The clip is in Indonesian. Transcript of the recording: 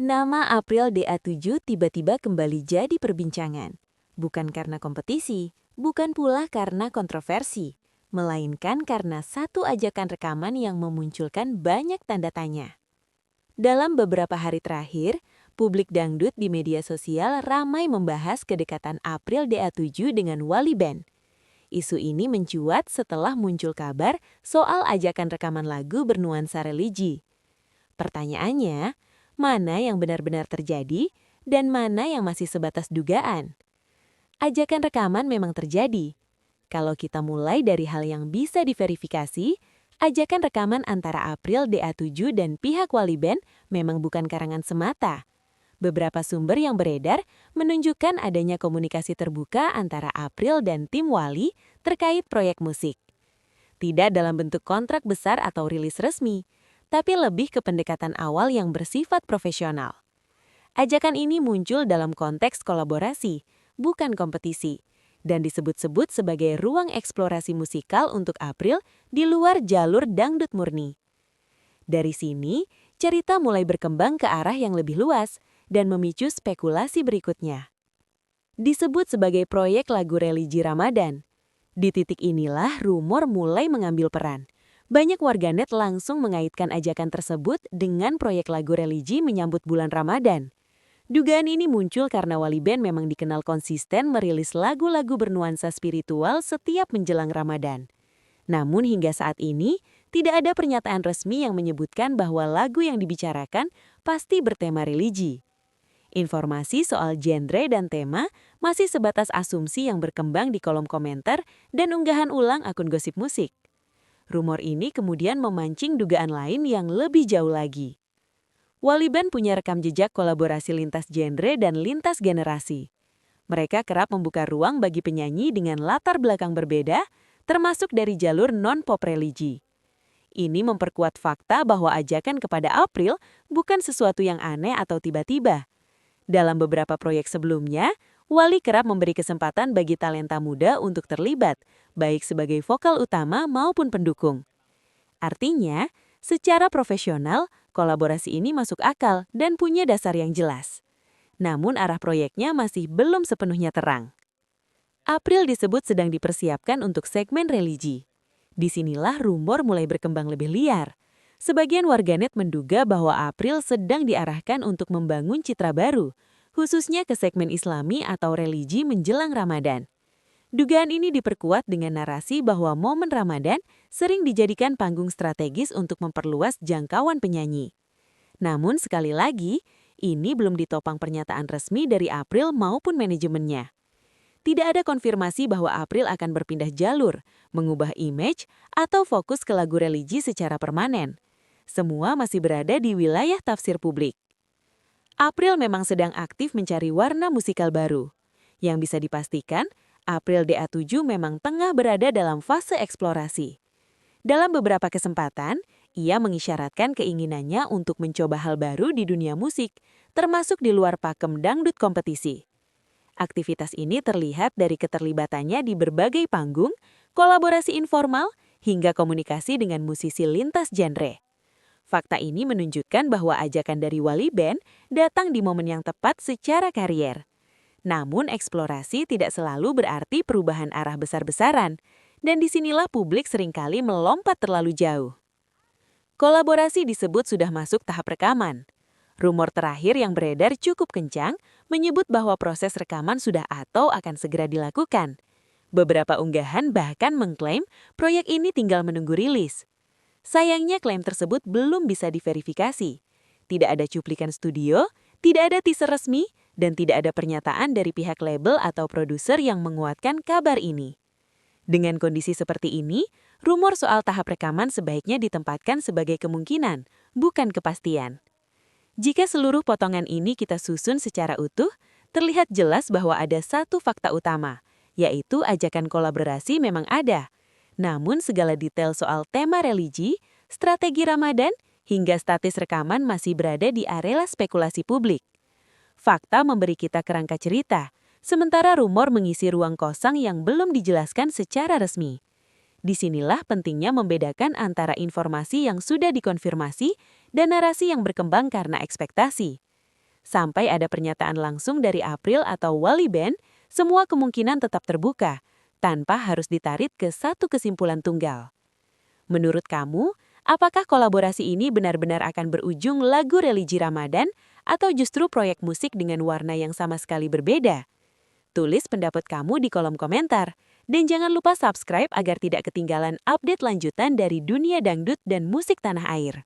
Nama April DA7 tiba-tiba kembali jadi perbincangan. Bukan karena kompetisi, bukan pula karena kontroversi, melainkan karena satu ajakan rekaman yang memunculkan banyak tanda tanya. Dalam beberapa hari terakhir, publik dangdut di media sosial ramai membahas kedekatan April DA7 dengan Wali Band. Isu ini mencuat setelah muncul kabar soal ajakan rekaman lagu bernuansa religi. Pertanyaannya, mana yang benar-benar terjadi dan mana yang masih sebatas dugaan? Ajakan rekaman memang terjadi. Kalau kita mulai dari hal yang bisa diverifikasi, ajakan rekaman antara April DA7 dan pihak Wali Band memang bukan karangan semata. Beberapa sumber yang beredar menunjukkan adanya komunikasi terbuka antara April dan tim Wali terkait proyek musik. Tidak dalam bentuk kontrak besar atau rilis resmi, tapi lebih ke pendekatan awal yang bersifat profesional. Ajakan ini muncul dalam konteks kolaborasi, bukan kompetisi, dan disebut-sebut sebagai ruang eksplorasi musikal untuk April di luar jalur dangdut murni. Dari sini, cerita mulai berkembang ke arah yang lebih luas dan memicu spekulasi berikutnya. Disebut sebagai proyek lagu religi Ramadan. Di titik inilah rumor mulai mengambil peran. Banyak warganet langsung mengaitkan ajakan tersebut dengan proyek lagu religi menyambut bulan Ramadan. Dugaan ini muncul karena Wali Band memang dikenal konsisten merilis lagu-lagu bernuansa spiritual setiap menjelang Ramadan. Namun hingga saat ini, tidak ada pernyataan resmi yang menyebutkan bahwa lagu yang dibicarakan pasti bertema religi. Informasi soal genre dan tema masih sebatas asumsi yang berkembang di kolom komentar dan unggahan ulang akun gosip musik. Rumor ini kemudian memancing dugaan lain yang lebih jauh lagi. Wali Band punya rekam jejak kolaborasi lintas genre dan lintas generasi. Mereka kerap membuka ruang bagi penyanyi dengan latar belakang berbeda, termasuk dari jalur non-pop religi. Ini memperkuat fakta bahwa ajakan kepada April bukan sesuatu yang aneh atau tiba-tiba. Dalam beberapa proyek sebelumnya, Wali kerap memberi kesempatan bagi talenta muda untuk terlibat, baik sebagai vokal utama maupun pendukung. Artinya, secara profesional, kolaborasi ini masuk akal dan punya dasar yang jelas. Namun arah proyeknya masih belum sepenuhnya terang. April disebut sedang dipersiapkan untuk segmen religi. Disinilah rumor mulai berkembang lebih liar. Sebagian warganet menduga bahwa April sedang diarahkan untuk membangun citra baru, khususnya ke segmen Islami atau religi menjelang Ramadan. Dugaan ini diperkuat dengan narasi bahwa momen Ramadan sering dijadikan panggung strategis untuk memperluas jangkauan penyanyi. Namun sekali lagi, ini belum ditopang pernyataan resmi dari April maupun manajemennya. Tidak ada konfirmasi bahwa April akan berpindah jalur, mengubah image, atau fokus ke lagu religi secara permanen. Semua masih berada di wilayah tafsir publik. April memang sedang aktif mencari warna musikal baru. Yang bisa dipastikan, April DA7 memang tengah berada dalam fase eksplorasi. Dalam beberapa kesempatan, ia mengisyaratkan keinginannya untuk mencoba hal baru di dunia musik, termasuk di luar pakem dangdut kompetisi. Aktivitas ini terlihat dari keterlibatannya di berbagai panggung, kolaborasi informal, hingga komunikasi dengan musisi lintas genre. Fakta ini menunjukkan bahwa ajakan dari Wali Band datang di momen yang tepat secara karier. Namun eksplorasi tidak selalu berarti perubahan arah besar-besaran, dan disinilah publik seringkali melompat terlalu jauh. Kolaborasi disebut sudah masuk tahap rekaman. Rumor terakhir yang beredar cukup kencang menyebut bahwa proses rekaman sudah atau akan segera dilakukan. Beberapa unggahan bahkan mengklaim proyek ini tinggal menunggu rilis. Sayangnya klaim tersebut belum bisa diverifikasi. Tidak ada cuplikan studio, tidak ada teaser resmi, dan tidak ada pernyataan dari pihak label atau produser yang menguatkan kabar ini. Dengan kondisi seperti ini, rumor soal tahap rekaman sebaiknya ditempatkan sebagai kemungkinan, bukan kepastian. Jika seluruh potongan ini kita susun secara utuh, terlihat jelas bahwa ada satu fakta utama, yaitu ajakan kolaborasi memang ada. Namun segala detail soal tema religi, strategi Ramadan, hingga status rekaman masih berada di area spekulasi publik. Fakta memberi kita kerangka cerita, sementara rumor mengisi ruang kosong yang belum dijelaskan secara resmi. Disinilah pentingnya membedakan antara informasi yang sudah dikonfirmasi dan narasi yang berkembang karena ekspektasi. Sampai ada pernyataan langsung dari April atau Wally Band, semua kemungkinan tetap terbuka, tanpa harus ditarik ke satu kesimpulan tunggal. Menurut kamu, apakah kolaborasi ini benar-benar akan berujung lagu religi Ramadan atau justru proyek musik dengan warna yang sama sekali berbeda? Tulis pendapat kamu di kolom komentar. Dan jangan lupa subscribe agar tidak ketinggalan update lanjutan dari dunia dangdut dan musik tanah air.